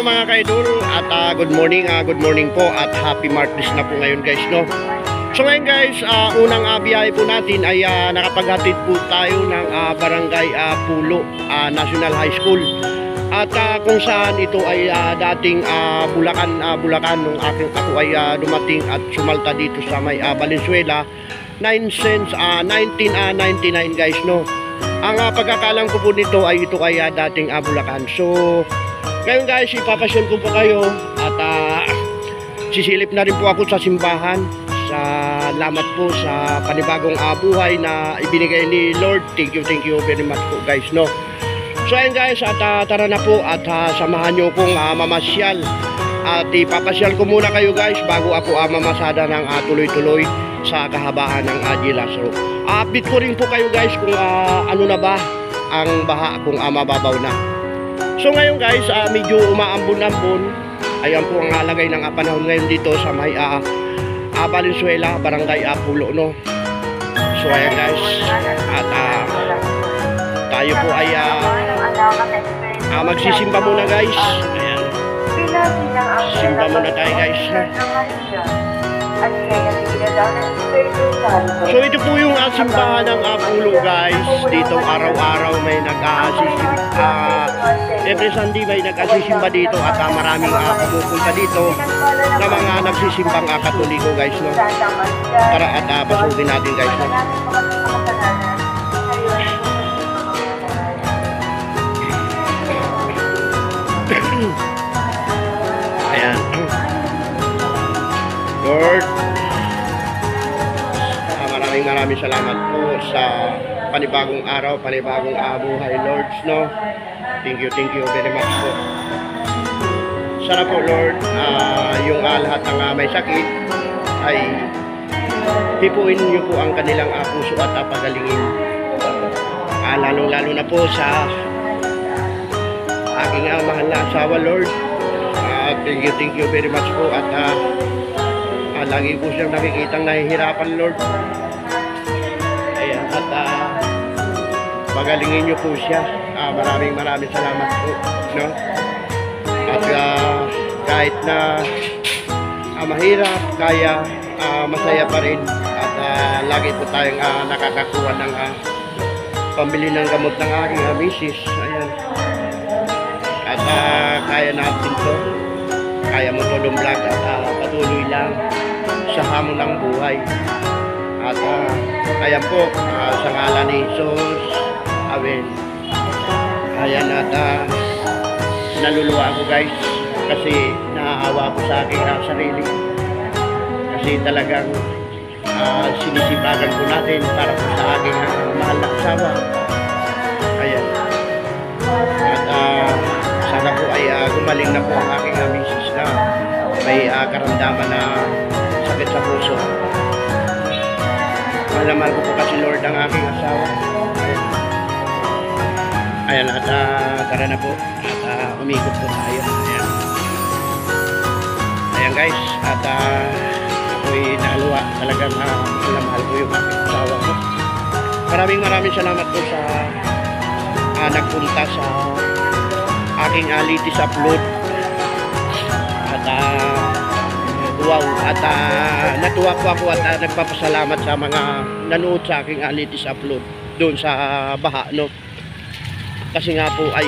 mga ka-idol at good morning po at happy Martes na po ngayon guys, no. So ngayon guys, unang biyahe po natin ay nakapaghatid po tayo ng Barangay Pulo National High School. At kung saan ito ay dating Bulacan nung ako ay dumating at sumalta dito sa may Valenzuela 1999 guys, no. Ang pagkakalang ko po nito ay ito ay dating Bulacan. So ngayon guys, ipapasyal ko po kayo at sisilip na rin po ako sa simbahan. Salamat po sa panibagong buhay na ibinigay ni Lord. Thank you very much po guys, no. So ayun guys, at tara na po at samahan nyo kong mamasyal. At ipapasyal ko muna kayo guys bago ako mamasada ng tuloy-tuloy sa kahabaan ng Agila. So update ko rin po kayo guys kung ano na ba ang baha, kung mababaw na. So ngayon guys, medyo umaambon-ambon. Ayan po ang halagay ng panahon ngayon dito sa may Valenzuela, Barangay Pulo, no. So ayan guys, at tayo po ay magsisimba muna guys. Ayan, simba muna tayo guys. So ito po yung simbahan ng Pulo guys. Dito araw-araw may every Sunday may nag-asisimba dito at maraming pumupunta dito na mga nagsisimbang Katoliko guys, no. Tara at pasukin natin guys, no. Ayan. Lord, maraming salamat po sa panibagong araw, panibagong buhay, Lord, no. Thank you very much po. Sana po Lord, yung lahat ng may sakit ay hipuin niyo po ang kanilang puso at pagalingin. Lalo na po sa aking mahal na asawa, Lord. Thank you very much po at lagi po siyang nakikitang nahihirapan, Lord. Ayan, at pagalingin niyo po siya. Maraming salamat po, no. At kahit na mahirap, kaya masaya pa rin at lagi po tayong nakakakuha ng pambili ng gamot ng aking misis. Ayan, at kaya natin to, kaya mo to lumlag at patuloy lang sa hamon ng buhay. At ayan po, sa ngalan ni Jesus, amen. Ayan, at naluluwa ako guys kasi naaawa ko sa aking sarili kasi talagang sinisipagan ko natin para po sa aking mahal na asawa. Ayan, at sana po ay gumaling na po ang aking misis na may karamdaman na sakit sa puso. Mahal ko po kasi Lord ang aking asawa. Ayan, at tara na po at umikot po tayo. Ayan guys, at ako'y naluwa talagang mahal ko yung aking asawa ko. Maraming salamat po sa nagpunta sa aking latest upload. At wow, at natuwa po ako at nagpapasalamat sa mga nanood sa aking latest upload doon sa baha, no. Kasi nga po ay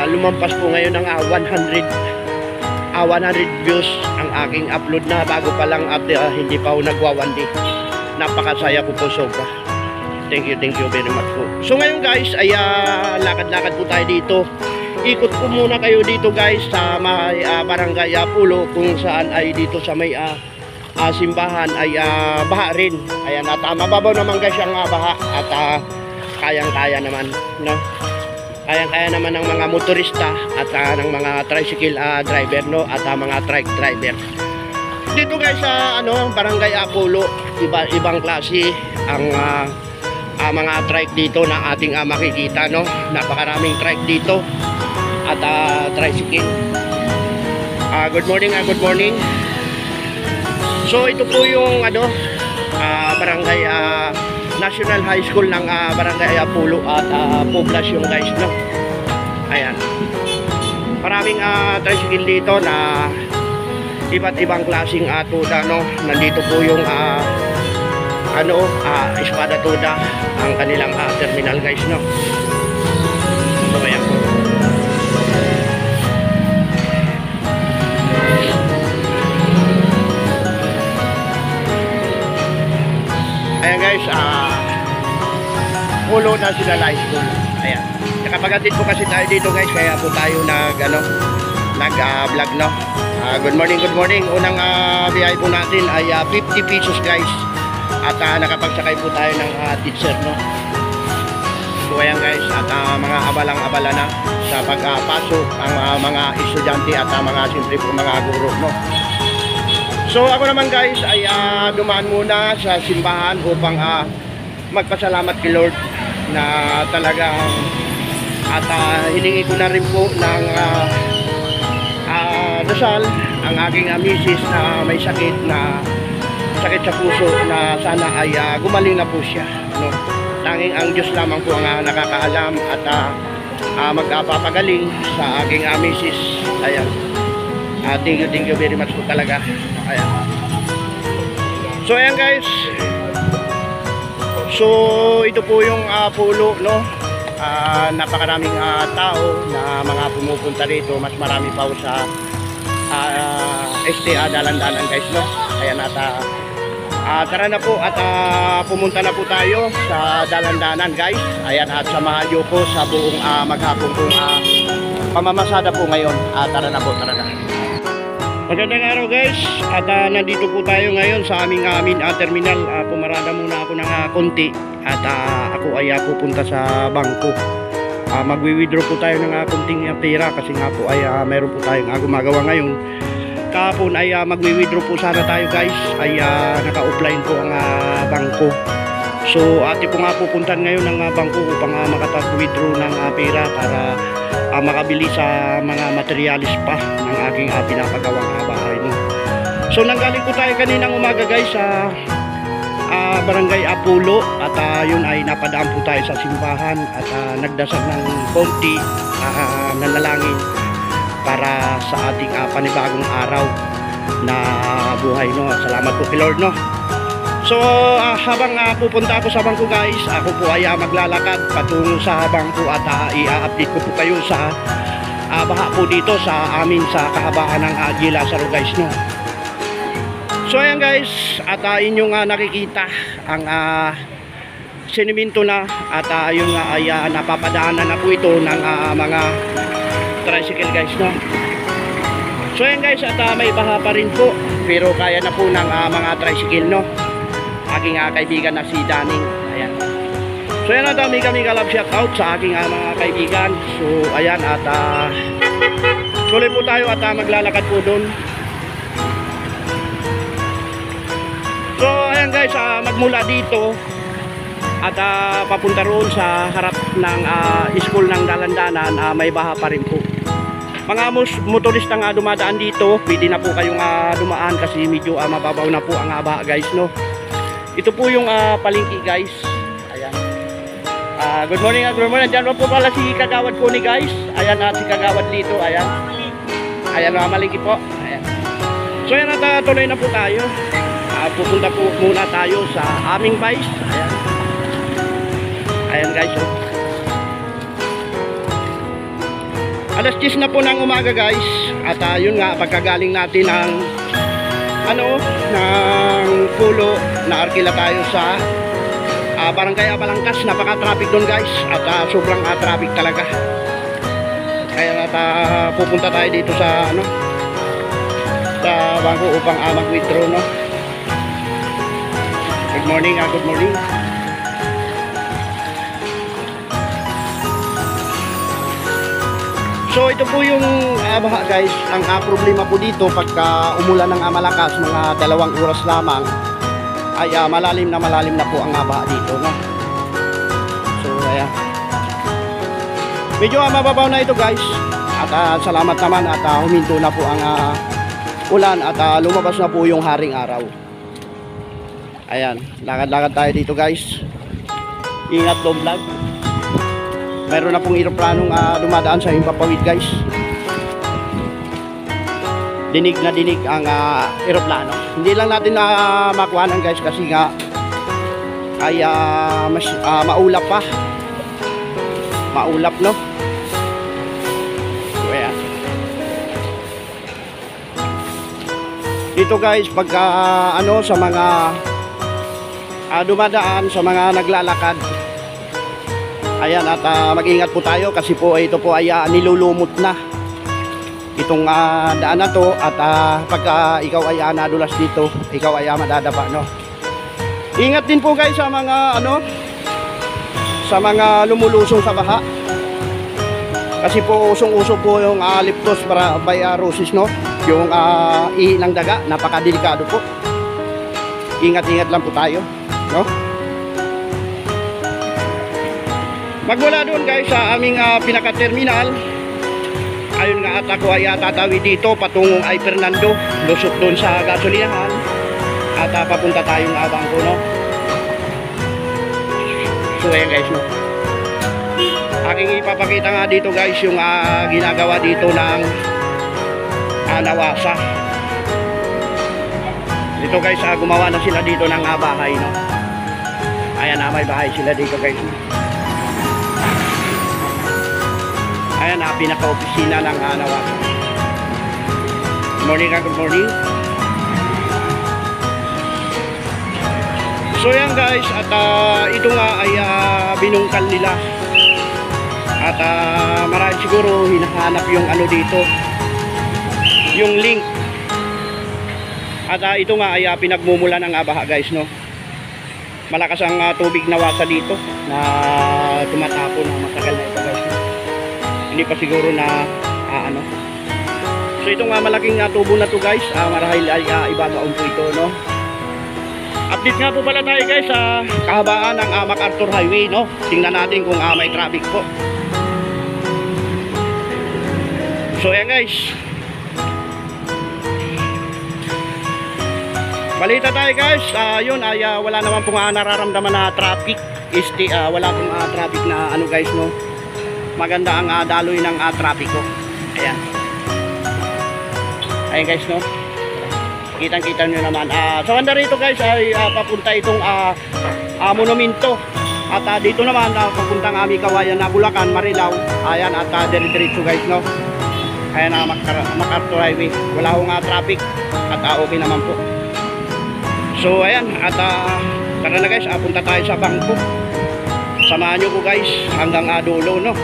lumampas po ngayon ng 100 views ang aking upload na bago pa lang at hindi pa ako nagwa-1 day. Napakasaya ko po sobra. Thank you very much po. So ngayon guys ay lakad-lakad po tayo dito. Ikot ko muna kayo dito guys sa may Barangay Pulo, kung saan ay dito sa may simbahan ay baha rin. Ayan, at mababaw naman guys ang baha at kayang-kaya naman, no. Kayang-kaya naman ng mga motorista at ng mga tricycle driver, no, at mga trike driver. Dito guys sa Barangay Pulo, ibang klase ang mga trike dito na ating makikita, no. Napakaraming trike dito at tricycle. Good morning. So ito po yung Barangay National High School ng Barangay Pulo at poblasyon guys, no. Ayan. maraming tricycle dito na iba't ibang klaseng tuda, no. Nandito po yung Espada Tuda, ang kanilang terminal, guys, no. So ayan po. Ayan guys, Pulo National High School. Ayan. Nakapagatid po kasi tayo dito, guys, kaya po tayo nag-vlog, no. Good morning, good morning. Unang biyahe po natin ay 50 pesos, guys. At nakapagsakay po tayo ng teacher, no. So ayan guys, at mga abalang-abala na sa pagpasok ang mga estudyante at mga siyempre po mga guro, no. So ako naman guys ay dumaan muna sa simbahan upang magpasalamat kay Lord na talagang at hiningi ko na rin po ng dasal ang aking misis na may sakit sa puso, na sana ay gumaling na po siya, no. Tanging ang Diyos lamang po ang nakakaalam at magpapagaling sa aking misis. Ayan. Thank you very much po talaga. Ayan. So ayan guys. So ito po yung pulo, no. Napakaraming tao na mga pumupunta rito. Mas marami pa sa STA dalan-dalan, guys, no. Ayan, at tara na po at pumunta na po tayo sa dalan-danan, guys. Ayan, at samahan nyo po sa buong maghapon pong pamamasada po ngayon. Tara na po, tara na. Magandang araw guys, at nandito po tayo ngayon sa aming terminal. Pumarada muna ako ng konti at ako ay pupunta sa bangko. Magwi-withdraw po tayo ng konting pera kasi nga po ay meron po tayong gumagawa ngayon. Kahapon ay magwi-withdraw po sana tayo guys, ay naka-offline po ang bangko. So ate po nga pupuntan ngayon ng bangko upang makapag-withdraw ng pera para makabili sa mga materialis pa ng aking pinapagawang bahay, no? So nanggaling po tayo kaninang umaga guys sa Barangay Pulo at yun ay napadaan po tayo sa simbahan at nagdasal ng konti nanalangin para sa ating panibagong araw na buhay, no. Salamat po kay Lord, no. So habang pupunta ako sa bangko guys, ako po ay maglalakad patungo sa bangko at i-update ko po kayo sa baha po dito sa amin sa kahabaan ng Lazaro, guys, no. So ayan guys, at inyong nakikita ang siniminto na at yung ay napapadaanan na po ito ng mga tricycle, guys, no. So ayan guys, at may baha pa rin po pero kaya na po ng mga tricycle, no. Aking kaibigan na si Daning. Ayan. So ayan, at kami love shout out sa aking mga kaibigan. So ayan, at tuloy po tayo at maglalakad po doon. So ayan guys, magmula dito at papunta roon sa harap ng school ng dalandanan, may baha pa rin po. Mga motorista nga dumadaan dito, pwede na po kayong dumaan kasi medyo mababaw na po ang baha, guys, no. Ito po yung palengke, guys. Ayan. Good morning, good morning. Diyan po pala si Kagawad po ni, guys. Ayan, si Kagawad dito. Ayan. Ayan, malingki po. Ayan. So ayan, at tuloy na po tayo. Pupunta po muna tayo sa aming vice. Ayan. Ayan guys, oh. Alas 10 na po ng umaga guys. At yun nga, pagkagaling natin ng Pulo, na-arkila tayo sa Barangay Balangkas. Napaka-traffic doon guys. At sobrang traffic talaga. Kaya pupunta tayo dito sa sa bangko upang mag-withdraw, no. Good morning, good morning. So ito po yung baha guys. Ang problema po dito pagka umulan ng malakas, mga 2 oras lamang, ay malalim na po ang baha dito, no? So ayan. Medyo mababaw na ito guys. At salamat naman at huminto na po ang ulan at lumabas na po yung haring araw. Ayan, lakad-lakad tayo dito guys. Ingat long vlog. Mayroon na pong eroplanong dumadaan sa Himpapawid guys. dinig na dinig ang eroplano. Hindi lang natin na makuhanan guys kasi nga ay maulap pa. Maulap, no? So, ayan. Dito guys, pagka sa mga dumadaan, sa mga naglalakad, ayan, at mag-ingat po tayo kasi po ito po ay nilulumot na itong daan na to, at pagka ikaw ay nadulas dito, ikaw ay madadapa, no? Ingat din po guys sa mga sa mga lumulusong sa baha. Kasi po usong-uso po yung leptospirosis, no? Yung ihi ng daga, napakadelikado po. Ingat-ingat lang po tayo, no? Magmula doon guys sa aming pinaka-terminal, ayun nga, at ako ay tatawid dito patungong ay Fernando, lusot doon sa gasolinahan, at papunta tayong bangko, no? So ayan guys, no? Aking ipapakita nga dito guys yung ginagawa dito ng Nawasa. Dito guys, gumawa na sila dito ng bahay, no? Ayan, may bahay sila dito guys. Ayan, pinaka-opisina ng Nawasa. Good morning, good morning. So yan guys, at ito nga ay binungkal nila. At marami siguro hinahanap yung dito, yung link. At ito nga ay pinagmumula ng baha guys, no? Malakas ang tubig Nawasa dito na tumatapon ng matagal na ito guys, no? Hindi pa siguro na So ito nga malaking tubo na to guys, marahil ay ibagaon po ito, no? Update nga po pala tayo guys sa kahabaan ng MacArthur Highway, no? Tingnan natin kung may traffic po. So ayan guys, balita tayo guys, yun ay wala naman pong nararamdaman na traffic. Wala pong traffic na guys, no? Maganda ang daloy ng traffic ko. Ayan. Ayan guys, no? Kitang-kita nyo naman. So handa rito guys ay papunta itong monumento. At dito naman papuntang Kawayan na Bulacan, Marilao. Ayan, at diretso guys, no? Ayan, MacArthur Highway. Wala akong traffic at okay naman po. So ayan, at tara na guys, punta tayo sa bangko. Samahan nyo ko guys hanggang dulo, no?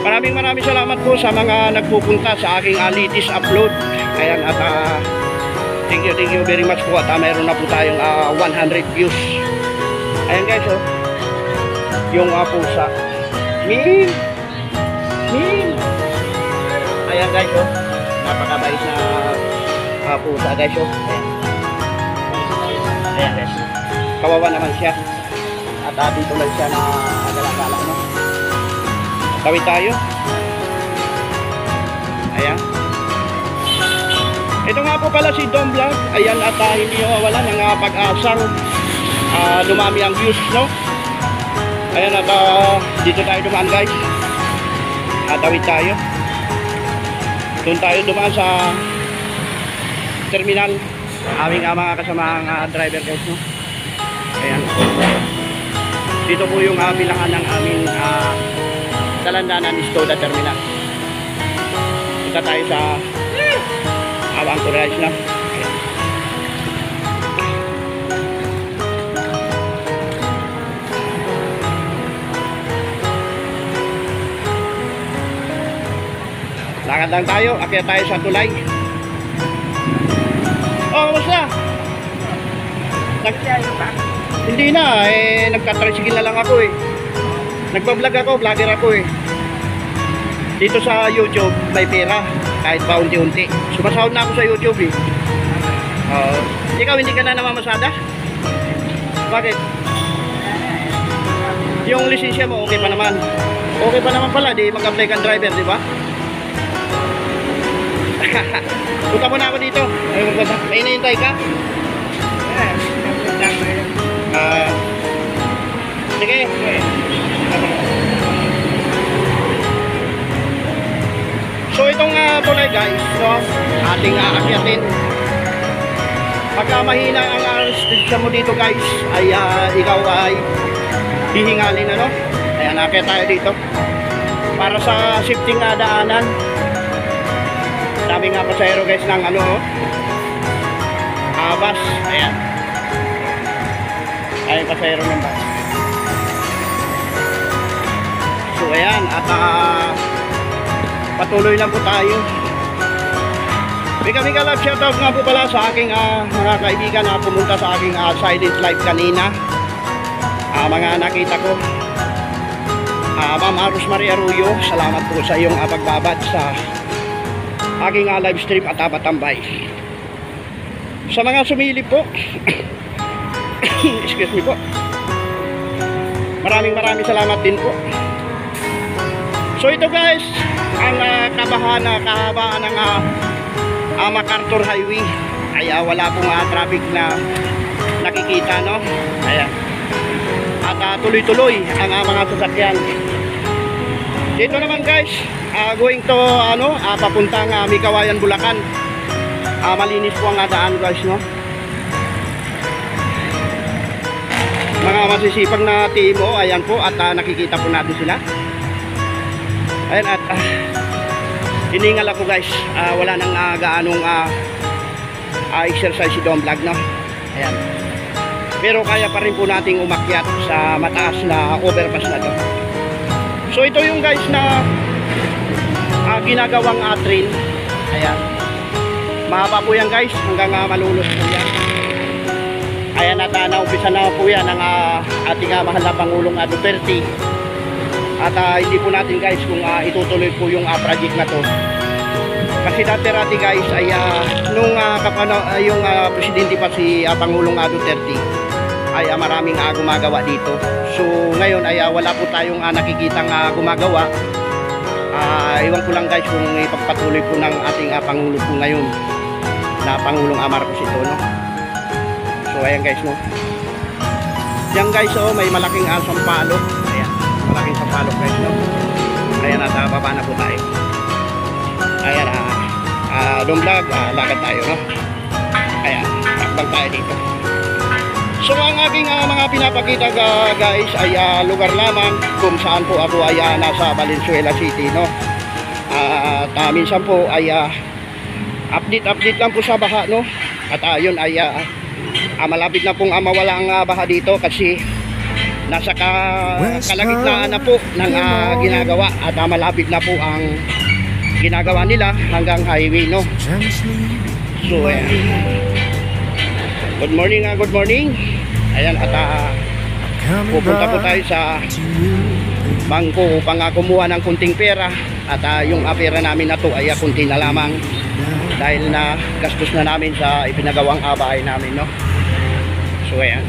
Maraming salamat po sa mga nagpupunta sa aking latest upload. Ayan, at thank you very much po. At mayroon na po tayong 100 views. Ayan guys, oh, yung pusa. Min! Ayan guys, oh, napakabait na pusa guys, oh. Ayan guys, kawawa naman siya. At dito lang siya na gala-gala, no? Tawid tayo. Ayan. Ito nga po pala si Dom Vlog. Ayan, at hindi mawala ng pag-asang dumami ang views, no? Ayan, at dito tayo dumaan guys. Tawid tayo. Doon tayo dumaan sa terminal. Aming mga kasamang driver guys, no? Ayan. Dito po yung bilangan ng aming Dalandanan Stoda Terminal. Punta tayo sa Bangko guys, no? Ayan. Lakad lang tayo, akyat tayo sa tulay. Oh, kamusta? Hindi na, nagka-tricycle na lang ako eh. Nagpa-vlog ako, vlogger ako eh. Dito sa YouTube, may pera, kahit pa unti-unti. Sumasahod na ako sa YouTube eh. Ikaw, hindi ka na namamasada? Bakit? Yung lisensya mo, okay pa naman. Okay pa naman pala, di mag-apply kang driver, di ba? Punta muna ako dito. May hinihintay ka? Sige. So itong tulay guys, no? ating aakyatin. Pagka mahina ang restriction mo dito guys, ay ikaw ay hihingalin, ano? Ayan, aakyat tayo dito. Para sa shifting na daanan. Dami nga pasahero guys ng ano, bus. Ayan. Ayan pasahero ng bus. So ayan, at patuloy lang po tayo. Mega love shoutout nga po pala sa aking mga kaibigan na pumunta sa aking silent live kanina. Mga nakita ko, Ma'am Rosemary Arroyo, salamat po sa iyong pagbabad sa aking live stream at patambay. Sa mga sumilip po excuse me po, maraming salamat din po. So ito guys, ang kahabaan ng MacArthur Highway ay wala pong traffic na nakikita, no? Ayan. At tuloy-tuloy ang mga sasakyan. Dito naman guys, going to papuntang Micawayan, Bulacan. Malinis po ang daan guys, no? Mga masisipag na timo, ayan po, at nakikita po natin sila. Ayan, at hiningal ako guys, wala nang gaanong exercise si Don Vlog, no? Ayan. Pero kaya pa rin po nating umakyat sa mataas na overpass na to. So ito yung guys na ginagawang train. Ayan. Mahaba po yan guys, hanggang malulus po yan. Ayan, at naumpisa na po yan ng ating mahal na Pangulong Duterte. At hindi po natin guys kung itutuloy po yung project na to. Kasi dati guys ay nung yung presidente pa si Pangulong Duterte ay maraming gumagawa dito. So ngayon ay wala po tayong nakikitang gumagawa. Iwan ko lang guys kung ipagpatuloy po ng ating Pangulo po ngayon na Pangulong Marcos ito, no? So ayan guys, no? Yan guys, may malaking sampalok. Ayan, malaking sampalok guys, no? Ayan, at baba na po tayo. Ayan, Don Vlog, lakad tayo, no? Ayan, takbang tayo dito. So ang aking mga pinapakita guys ay lugar lamang kung saan po ako ay nasa Valenzuela City, no? At minsan po ay update lang po sa baha, no? At yun ay malapit na pong mawala ang baha dito kasi nasa kalagitnaan na po ng ginagawa at malapit na po ang ginagawa nila hanggang highway, no? So ayan. Good morning. Ayan, at pupunta po tayo sa bangko upang kumuha ng kunting pera. At yung pera namin na to ay kunti na lamang dahil na gastos na namin sa ipinagawang bahay namin, no? So ayan.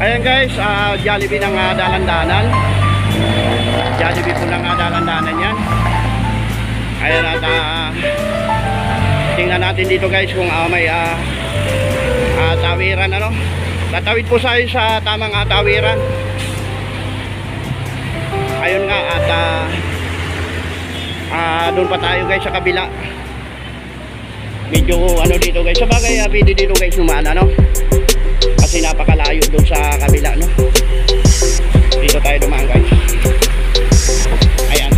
Ayan guys, Jollibee ng dalandanan. Jollibee po ng dalandanan yan. Ayan, at tingnan natin dito guys kung may tawiran, ano. Tatawid po tayo sa tamang tawiran. Ayun nga, at doon pa tayo guys sa kabila. Medyo dito guys, sabagay pwede dito guys lumaan, ano. Kasi napakalayo doon sa kabila, no? Dito tayo dumaan guys. Ayan.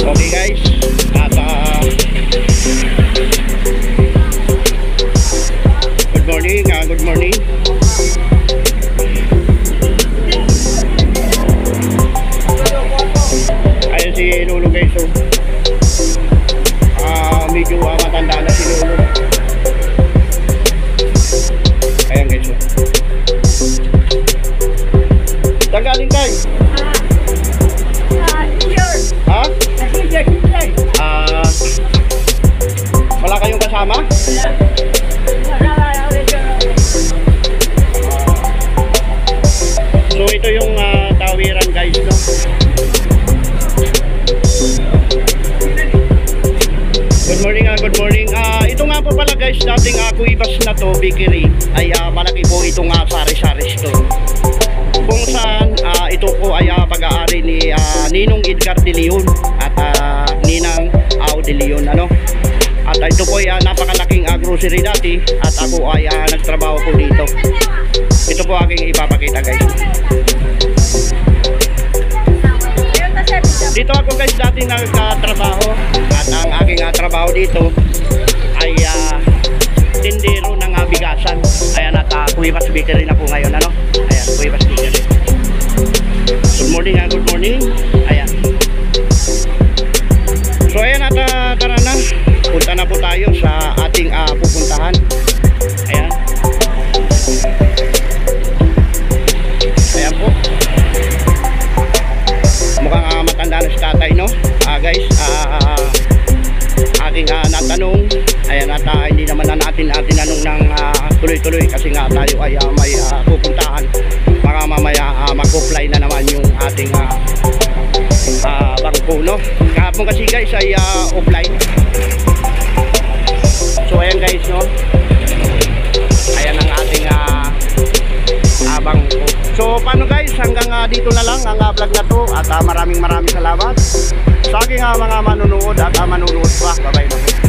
Okay guys. At good morning. Ayan si Lolo guys, so medyo matanda na si Lolo. Ayan guys, so saan galing kayo? Ha? Wala kayong kasama? So ito yung tawiran guys, no? po pala guys, dating kuibas na to, bakery, ay malaki po itong sari-sari store. Kung saan ito po ay pag-aari ni Ninong Edgar de Leon at Ninang Ao de Leon, ano. At ito po ay napakalaking grocery dati at ako ay nagtrabaho po dito. Ito po aking ipapakita guys. Dito ako guys dati nagtatrabaho at ang aking trabaho dito ay tindero ng bigasan. Ayan, at Kuibas Bakery na po ngayon, ano. Ayan, Kuibas Bakery. Good morning, good morning. Ayan. So ayan, at tara na. Punta na po tayo sa ating pupuntahan. Ayan. Ayan po. Mukhang matanda na si tatay, no? Guys, aking natanong. Ayan, at hindi naman na natin tinanong ng tuloy-tuloy kasi nga tayo ay may pupuntahan. Baka mamaya mag-offline na naman yung ating bangko, no? Kahapon kasi guys ay offline. So ayan guys, no? Ayan ang ating bangko. So paano guys, hanggang dito na lang ang vlog na to at maraming salamat sa aking mga manunood at manunood pa. Bye bye.